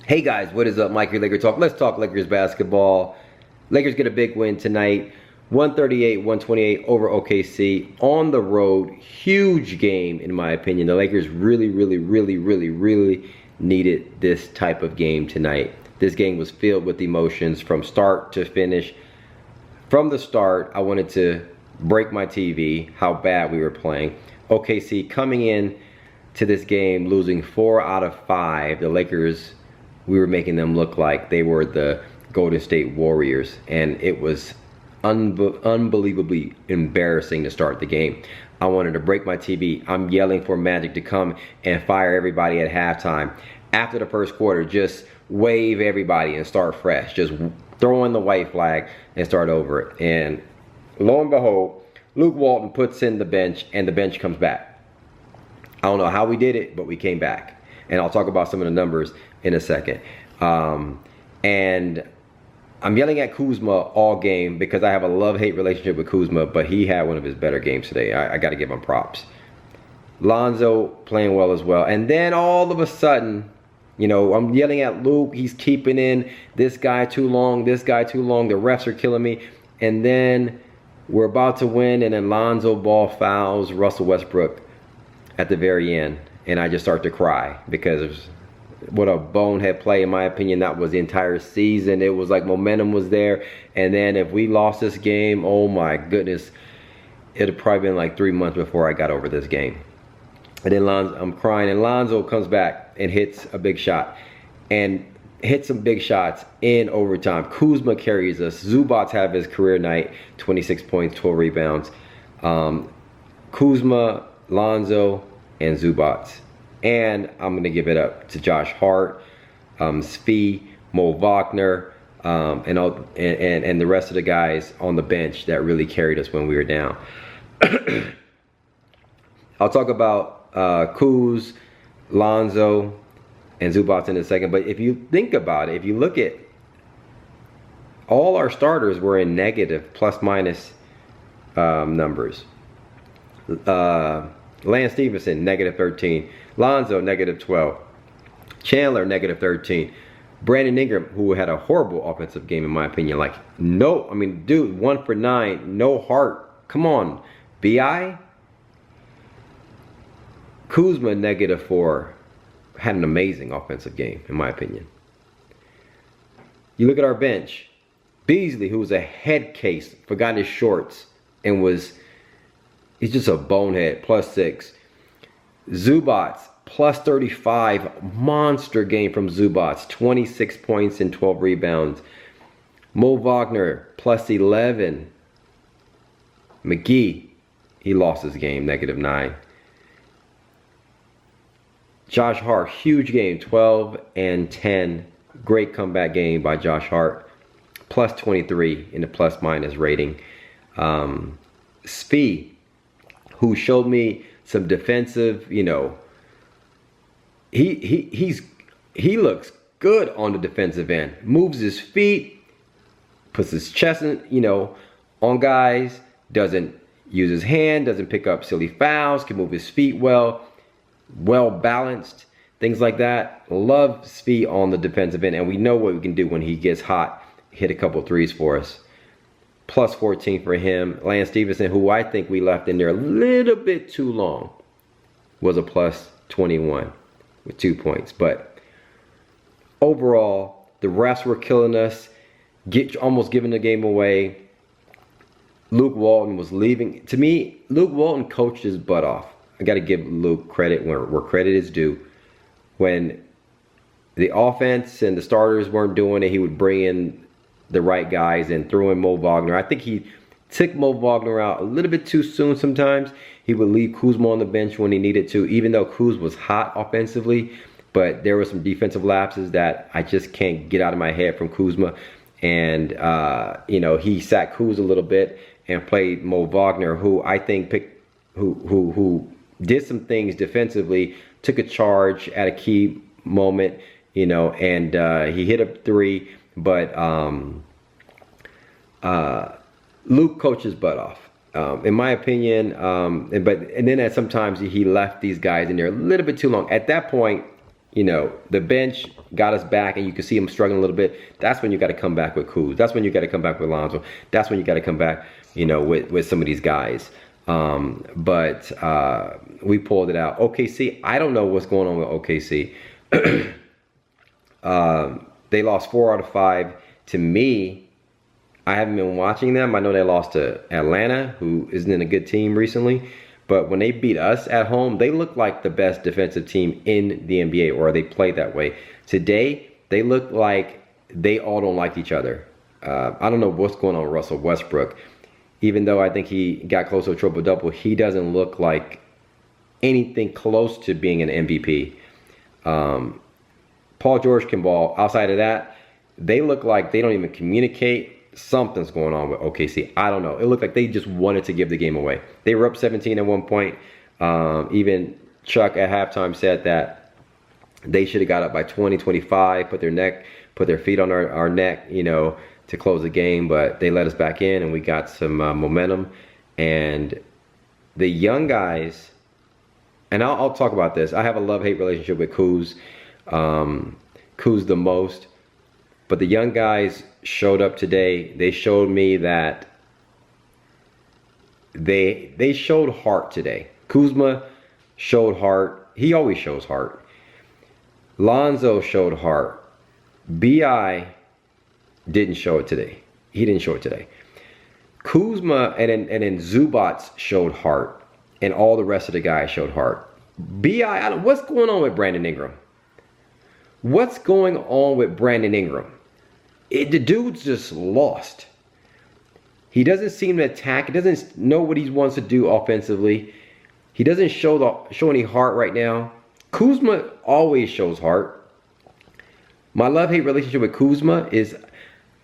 Hey guys, what is up? Mike here, Laker Talk. Let's talk Lakers basketball. Lakers get a big win tonight, 138-128 over OKC on the road. Huge game in my opinion. The Lakers really needed this type of game tonight. This game was filled with emotions from start to finish. From the start, I wanted to break my TV, how bad we were playing. OKC coming in to this game losing 4 out of 5. The Lakers, we were making them look like they were the Golden State Warriors, and it was unbelievably embarrassing to start the game. I wanted to break my TV. I'm yelling for Magic to come and fire everybody at halftime. After the first quarter, just wave everybody and start fresh. Just throw in the white flag and start over it. And lo and behold, Luke Walton puts in the bench, and the bench comes back. I don't know how we did it, but we came back. And I'll talk about some of the numbers in a second. And I'm yelling at Kuzma all game because I have a love-hate relationship with Kuzma, but he had one of his better games today. I got to give him props. Lonzo playing well as well. And then all of a sudden, you know, I'm yelling at Luke. He's keeping in this guy too long, this guy too long. The refs are killing me. And then we're about to win, and then Lonzo ball fouls Russell Westbrook at the very end. And I just start to cry because what a bonehead play, in my opinion. That was the entire season. It was like momentum was there. And then if we lost this game, oh my goodness, it had probably been like 3 months before I got over this game. And then I'm crying, and Lonzo comes back and hits a big shot. And hits some big shots in overtime. Kuzma carries us. Zubac have his career night, 26 points, 12 rebounds. Kuzma, Lonzo, and Zubac. And I'm going to give it up to Josh Hart, Svi, Mo Wagner, and the rest of the guys on the bench that really carried us when we were down. I'll talk about Kuz, Lonzo, and Zubac in a second. But if you think about it, if you look at all our starters were in negative plus-minus numbers. Lance Stevenson, negative 13. Lonzo, negative 12. Chandler, negative 13. Brandon Ingram, who had a horrible offensive game in my opinion. Like, no, I mean, dude, 1 for 9, no heart. Come on, B.I. Kuzma, negative 4. Had an amazing offensive game, in my opinion. You look at our bench. Beasley, who was a head case, forgot his shorts, and he's just a bonehead, +6. Zubac, +35. Monster game from Zubac. 26 points and 12 rebounds. Mo Wagner, +11. McGee, he lost his game, -9. Josh Hart, huge game, 12 and 10. Great comeback game by Josh Hart. +23 in the plus-minus rating. Svi, who showed me some defensive, you know, he looks good on the defensive end. Moves his feet, puts his chest in, you know, on guys, doesn't use his hand, doesn't pick up silly fouls, can move his feet well balanced, things like that. Love Svi on the defensive end, and we know what we can do when he gets hot. Hit a couple threes for us. +14 for him. Lance Stevenson, who I think we left in there a little bit too long, was a +21 with 2 points. But overall, the refs were killing us, almost giving the game away. Luke Walton was leaving. To me, Luke Walton coached his butt off. I got to give Luke credit where credit is due. When the offense and the starters weren't doing it, he would bring in the right guys and throw in Mo Wagner. I think he took Mo Wagner out a little bit too soon sometimes. He would leave Kuzma on the bench when he needed to, even though Kuz was hot offensively. But there were some defensive lapses that I just can't get out of my head from Kuzma. And, you know, he sat Kuz a little bit and played Mo Wagner, who I think who did some things defensively, took a charge at a key moment, you know, and he hit a 3. But Luke coached his butt off, in my opinion. And then sometimes he left these guys in there a little bit too long. At that point, you know, the bench got us back and you can see him struggling a little bit, that's when you got to come back with Kuz. That's when you got to come back with Lonzo. That's when you got to come back, you know, with some of these guys. But we pulled it out. OKC, I don't know what's going on with OKC. They lost 4 out of 5. To me, I haven't been watching them. I know they lost to Atlanta, who isn't in a good team recently. But when they beat us at home, they look like the best defensive team in the NBA, or they play that way. Today, they look like they all don't like each other. I don't know what's going on with Russell Westbrook. Even though I think he got close to a triple-double, he doesn't look like anything close to being an MVP. Paul George can ball. Outside of that, they look like they don't even communicate. Something's going on with OKC. I don't know. It looked like they just wanted to give the game away. They were up 17 at one point. Even Chuck at halftime said that they should have got up by 20, 25, put their feet on our neck, you know, to close the game. But they let us back in and we got some momentum. And the young guys, and I'll talk about this. I have a love-hate relationship with Kuz. Kuz the most. But the young guys showed up today. They showed me that they showed heart today. Kuzma showed heart. He always shows heart. Lonzo showed heart. B.I. didn't show it today. He didn't show it today. Kuzma and then Zubac showed heart. And all the rest of the guys showed heart. B.I., what's going on with Brandon Ingram? What's going on with Brandon Ingram? The dude's just lost. He doesn't seem to attack. He doesn't know what he wants to do offensively. He doesn't show any heart right now. Kuzma always shows heart. My love-hate relationship with Kuzma is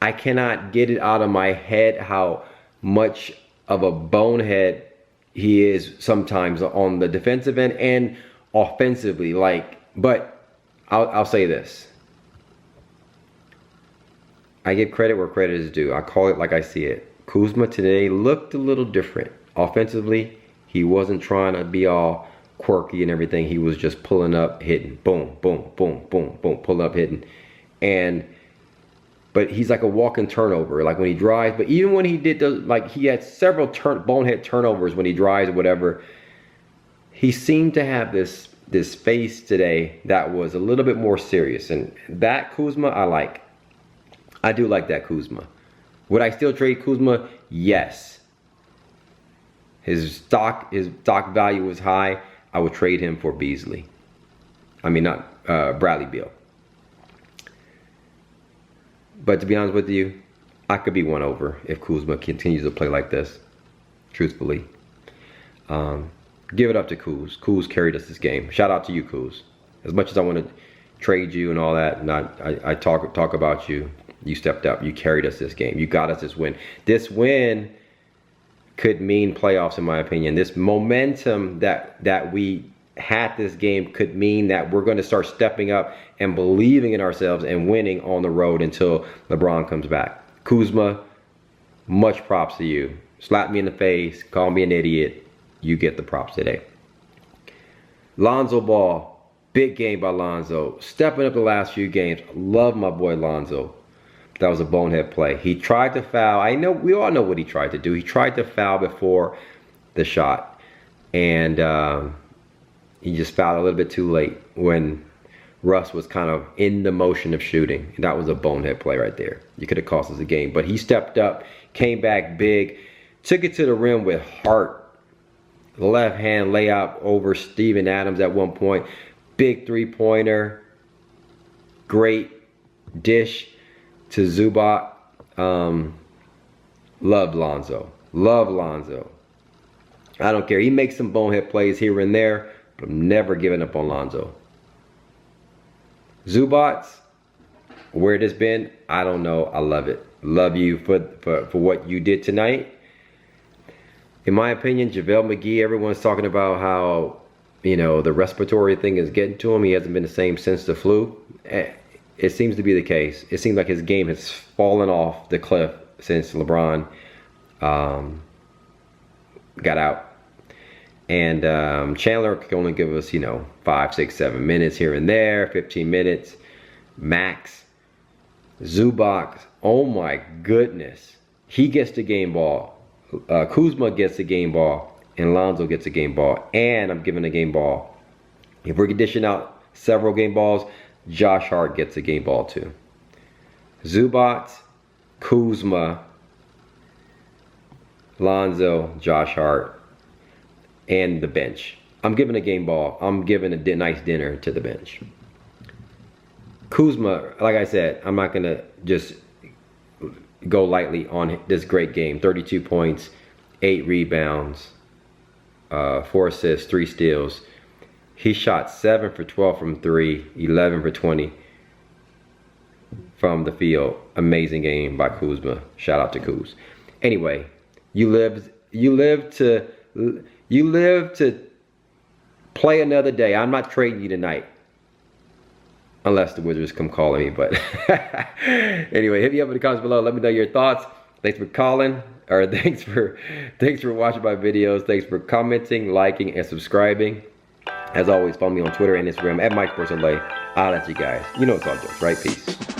I cannot get it out of my head how much of a bonehead he is sometimes on the defensive end and offensively. But I'll say this. I give credit where credit is due. I call it like I see it. Kuzma today looked a little different. Offensively, he wasn't trying to be all quirky and everything. He was just pulling up, hitting. Boom, boom, boom, boom, boom. Pulling up, hitting. But he's like a walking turnover. Like when he drives. But even when he did those, like he had several bonehead turnovers when he drives or whatever. He seemed to have this face today that was a little bit more serious. And that Kuzma I like. I do like that Kuzma. Would I still trade Kuzma? Yes. His stock value was high. I would trade him for Beasley. I mean, not Bradley Beal. But to be honest with you, I could be won over if Kuzma continues to play like this. Truthfully. Give it up to Kuz. Kuz carried us this game. Shout out to you, Kuz. As much as I want to trade you and all that, and I talk about you, you stepped up. You carried us this game. You got us this win. This win could mean playoffs, in my opinion. This momentum that we had this game could mean that we're going to start stepping up and believing in ourselves and winning on the road until LeBron comes back. Kuzma, much props to you. Slap me in the face, call me an idiot. You get the props today. Lonzo Ball, big game by Lonzo. Stepping up the last few games. Love my boy Lonzo. That was a bonehead play. He tried to foul. I know, we all know what he tried to do. He tried to foul before the shot. And he just fouled a little bit too late when Russ was kind of in the motion of shooting. That was a bonehead play right there. You could have cost us a game. But he stepped up, came back big, took it to the rim with heart. Left hand layup over Steven Adams at one point. Big three-pointer. Great dish to Zubac. Love Lonzo. Love Lonzo. I don't care. He makes some bonehead plays here and there, but I'm never giving up on Lonzo. Zubac, where it has been, I don't know. I love it. Love you for what you did tonight. In my opinion, JaVale McGee, everyone's talking about how, you know, the respiratory thing is getting to him. He hasn't been the same since the flu. It seems to be the case. It seems like his game has fallen off the cliff since LeBron got out. And Chandler can only give us, 5, 6, 7 minutes here and there, 15 minutes max. Zubac, oh my goodness. He gets the game ball. Kuzma gets the game ball. And Lonzo gets a game ball. And I'm giving a game ball. If we're dishing out several game balls, Josh Hart gets a game ball too. Zubac, Kuzma, Lonzo, Josh Hart, and the bench. I'm giving a game ball. I'm giving a nice dinner to the bench. Kuzma, like I said, I'm not going to just go lightly on this great game. 32 points, 8 rebounds, 4 assists, 3 steals. He shot 7 for 12 from 3, 11 for 20 from the field. Amazing game by Kuzma. Shout out to Kuz. Anyway, you live to play another day. I'm not trading you tonight. Unless the Wizards come calling me, but anyway, hit me up in the comments below. Let me know your thoughts. Thanks for calling, or thanks for watching my videos. Thanks for commenting, liking, and subscribing. As always, follow me on Twitter and Instagram at MikeSportsLA. I'll let you guys. You know it's all jokes, right? Peace.